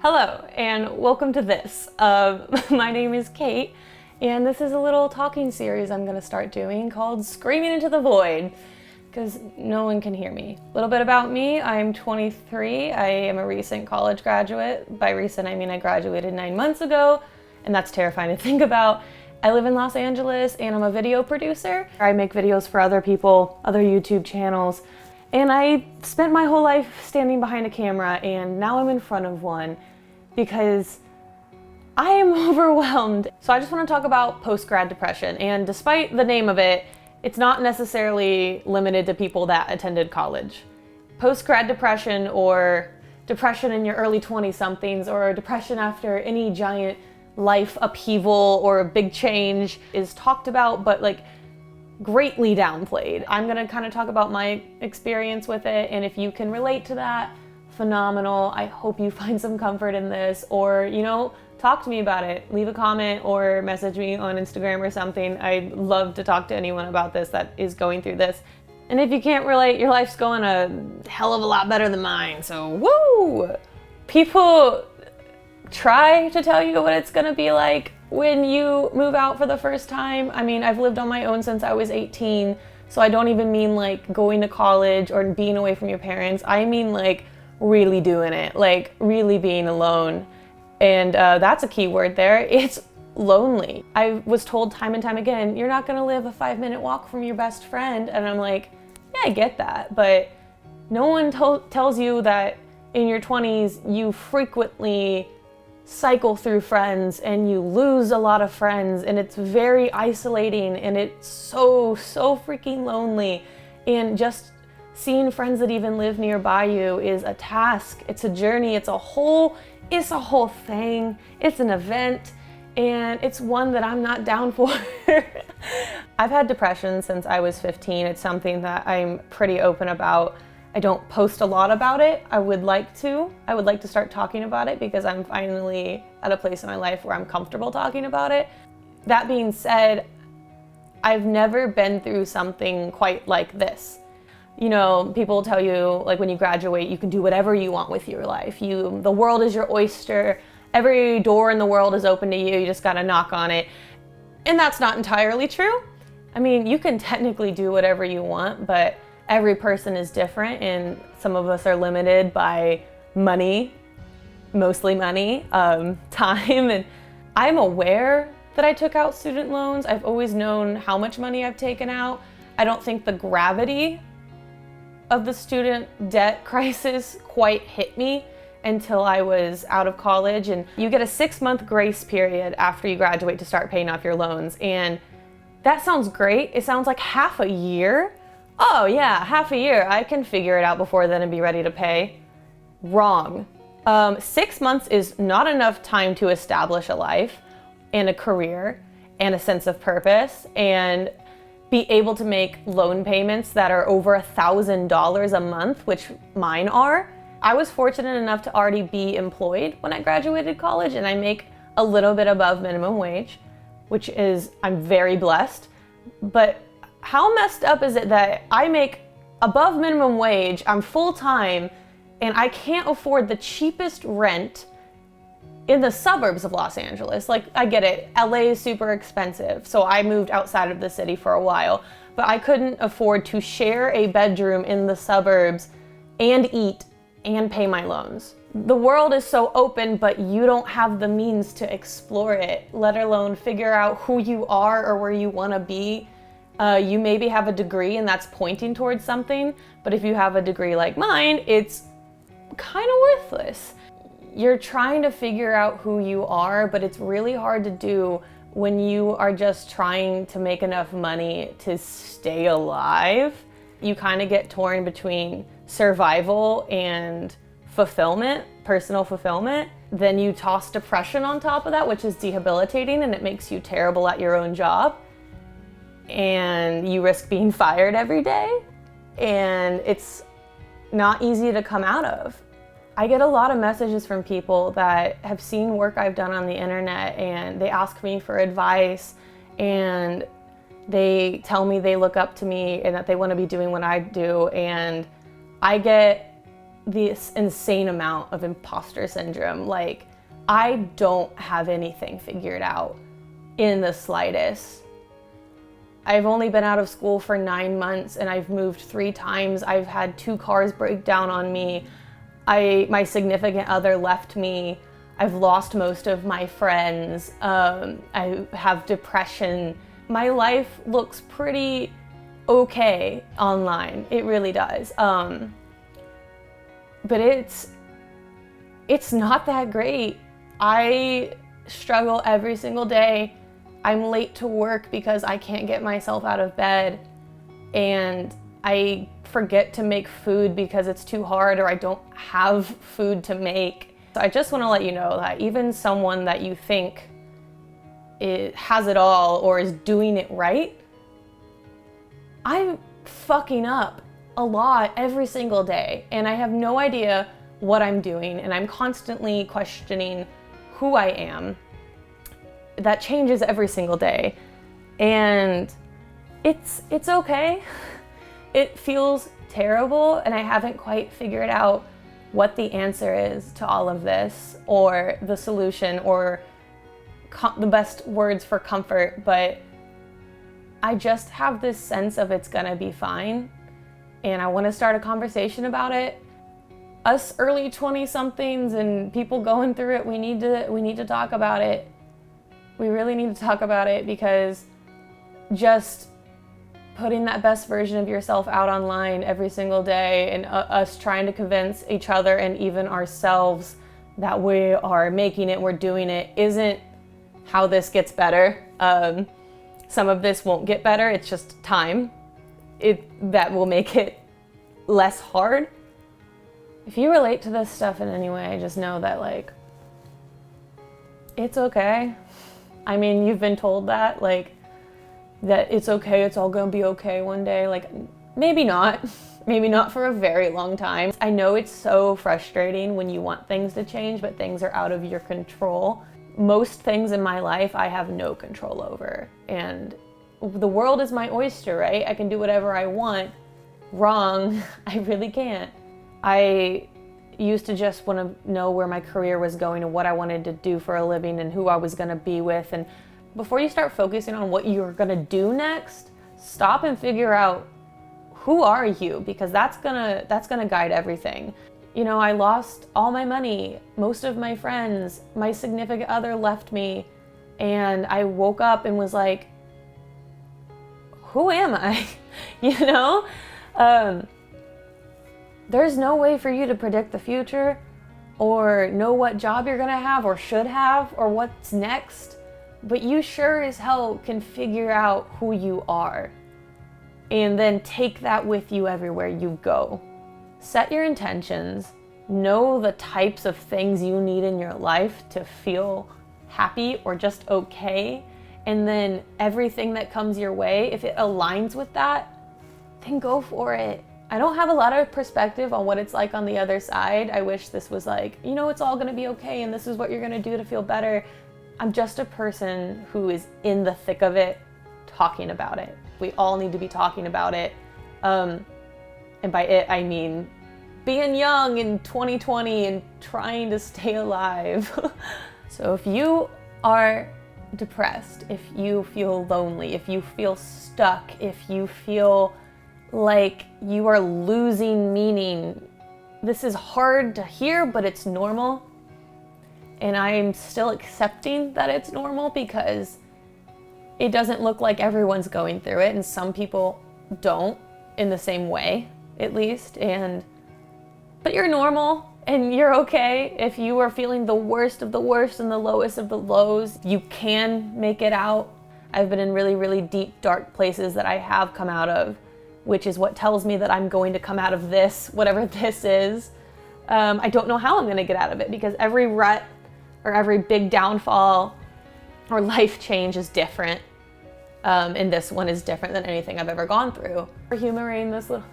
Hello and welcome to this. My name is Kate and this is a little talking series I'm going to start doing called Screaming into the Void because no one can hear me. A little bit about me, I'm 23, I am a recent college graduate. By recent I mean I graduated 9 months ago and that's terrifying to think about. I live in Los Angeles and I'm a video producer. I make videos for other people, other YouTube channels. And I spent my whole life standing behind a camera and now I'm in front of one because I am overwhelmed. So I just want to talk about post-grad depression, and despite the name of it, it's not necessarily limited to people that attended college. Post-grad depression, or depression in your early 20-somethings, or depression after any giant life upheaval or a big change is talked about, but greatly downplayed. I'm gonna kind of talk about my experience with it, and if you can relate to that, phenomenal. I hope you find some comfort in this, or talk to me about it. Leave a comment or message me on Instagram or something. I'd love to talk to anyone about this that is going through this. And if you can't relate, your life's going a hell of a lot better than mine, so woo! People try to tell you what it's gonna be like when you move out for the first time. I mean, I've lived on my own since I was 18, so I don't even mean going to college or being away from your parents. I mean really doing it, really being alone. And that's a key word there. It's lonely. I was told time and time again, you're not gonna live a 5-minute walk from your best friend. And I'm like, yeah, I get that, but no one tells you that in your 20s, you frequently cycle through friends and you lose a lot of friends, and it's very isolating and it's so freaking lonely. And just seeing friends that even live nearby you is a task. It's a journey. It's a whole thing. It's an event, and it's one that I'm not down for. I've had depression since I was 15. It's something that I'm pretty open about. I don't post a lot about it. I would like to start talking about it because I'm finally at a place in my life where I'm comfortable talking about it. That being said, I've never been through something quite like this. People tell you when you graduate, you can do whatever you want with your life. The world is your oyster. Every door in the world is open to you. You just gotta knock on it. And that's not entirely true. I mean, you can technically do whatever you want, but every person is different, and some of us are limited by money, mostly money, time. And I'm aware that I took out student loans. I've always known how much money I've taken out. I don't think the gravity of the student debt crisis quite hit me until I was out of college. And you get a 6-month grace period after you graduate to start paying off your loans. And that sounds great. It sounds like half a year. Oh yeah, half a year. I can figure it out before then and be ready to pay. Wrong. 6 months is not enough time to establish a life and a career and a sense of purpose and be able to make loan payments that are over $1,000 a month, which mine are. I was fortunate enough to already be employed when I graduated college, and I make a little bit above minimum wage, which is, I'm very blessed. But how messed up is it that I make above minimum wage, I'm full-time, and I can't afford the cheapest rent in the suburbs of Los Angeles? I get it, LA is super expensive, so I moved outside of the city for a while, but I couldn't afford to share a bedroom in the suburbs and eat and pay my loans. The world is so open, but you don't have the means to explore it, let alone figure out who you are or where you want to be. You maybe have a degree and that's pointing towards something, but if you have a degree like mine, it's kind of worthless. You're trying to figure out who you are, but it's really hard to do when you are just trying to make enough money to stay alive. You kind of get torn between survival and fulfillment, personal fulfillment. Then you toss depression on top of that, which is debilitating, and it makes you terrible at your own job. And you risk being fired every day, and it's not easy to come out of. I get a lot of messages from people that have seen work I've done on the internet, and they ask me for advice, and they tell me they look up to me and that they want to be doing what I do, and I get this insane amount of imposter syndrome. Like, I don't have anything figured out in the slightest. I've only been out of school for 9 months and I've moved 3 times. I've had 2 cars break down on me. My significant other left me. I've lost most of my friends. I have depression. My life looks pretty okay online. It really does. But it's not that great. I struggle every single day. I'm late to work because I can't get myself out of bed, and I forget to make food because it's too hard, or I don't have food to make. So I just want to let you know that even someone that you think has it all or is doing it right, I'm fucking up a lot every single day, and I have no idea what I'm doing, and I'm constantly questioning who I am. That changes every single day, and it's okay. It feels terrible, and I haven't quite figured out what the answer is to all of this, or the solution, or the best words for comfort, but I just have this sense of it's gonna be fine, and I want to start a conversation about it. Us early 20-somethings and people going through it, we need to talk about it. We really need to talk about it, because just putting that best version of yourself out online every single day, and us trying to convince each other and even ourselves that we are making it, we're doing it, isn't how this gets better. Some of this won't get better, it's just time. That will make it less hard. If you relate to this stuff in any way, just know that, like, it's okay. I mean, you've been told that, like, that it's okay, it's all gonna be okay one day. Like, maybe not. Maybe not for a very long time. I know it's so frustrating when you want things to change, but things are out of your control. Most things in my life I have no control over, and the world is my oyster, right? I can do whatever I want. Wrong, I really can't. I used to just want to know where my career was going and what I wanted to do for a living and who I was going to be with. And before you start focusing on what you're going to do next, stop and figure out, who are you? Because that's gonna guide everything. You know, I lost all my money, most of my friends, my significant other left me, and I woke up and was like, who am I? You know? There's no way for you to predict the future or know what job you're gonna have or should have or what's next, but you sure as hell can figure out who you are and then take that with you everywhere you go. Set your intentions, know the types of things you need in your life to feel happy or just okay, and then everything that comes your way, if it aligns with that, then go for it. I don't have a lot of perspective on what it's like on the other side. I wish this was like, you know, it's all gonna be okay and this is what you're gonna do to feel better. I'm just a person who is in the thick of it, talking about it. We all need to be talking about it. And by it, I mean being young in 2020 and trying to stay alive. So if you are depressed, if you feel lonely, if you feel stuck, if you feel like you are losing meaning, this is hard to hear, but it's normal. And I'm still accepting that it's normal because it doesn't look like everyone's going through it, and some people don't in the same way, at least. But you're normal and you're okay. If you are feeling the worst of the worst and the lowest of the lows, you can make it out. I've been in really, really deep, dark places that I have come out of, which is what tells me that I'm going to come out of this, whatever this is. I don't know how I'm gonna get out of it, because every rut or every big downfall or life change is different. And this one is different than anything I've ever gone through. For humoring this little,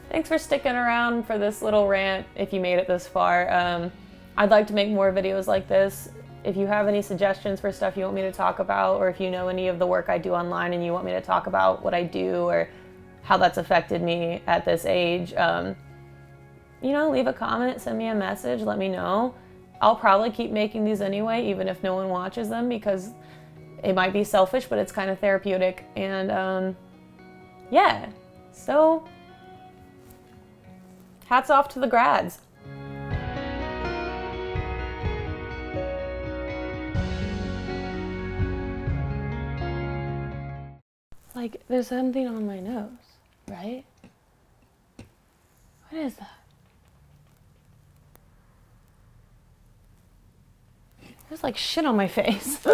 thanks for sticking around for this little rant if you made it this far. I'd like to make more videos like this. If you have any suggestions for stuff you want me to talk about, or if you know any of the work I do online and you want me to talk about what I do or how that's affected me at this age, leave a comment, send me a message, let me know. I'll probably keep making these anyway, even if no one watches them, because it might be selfish, but it's kind of therapeutic. And yeah, so hats off to the grads. Like, there's something on my nose, right? What is that? There's like shit on my face.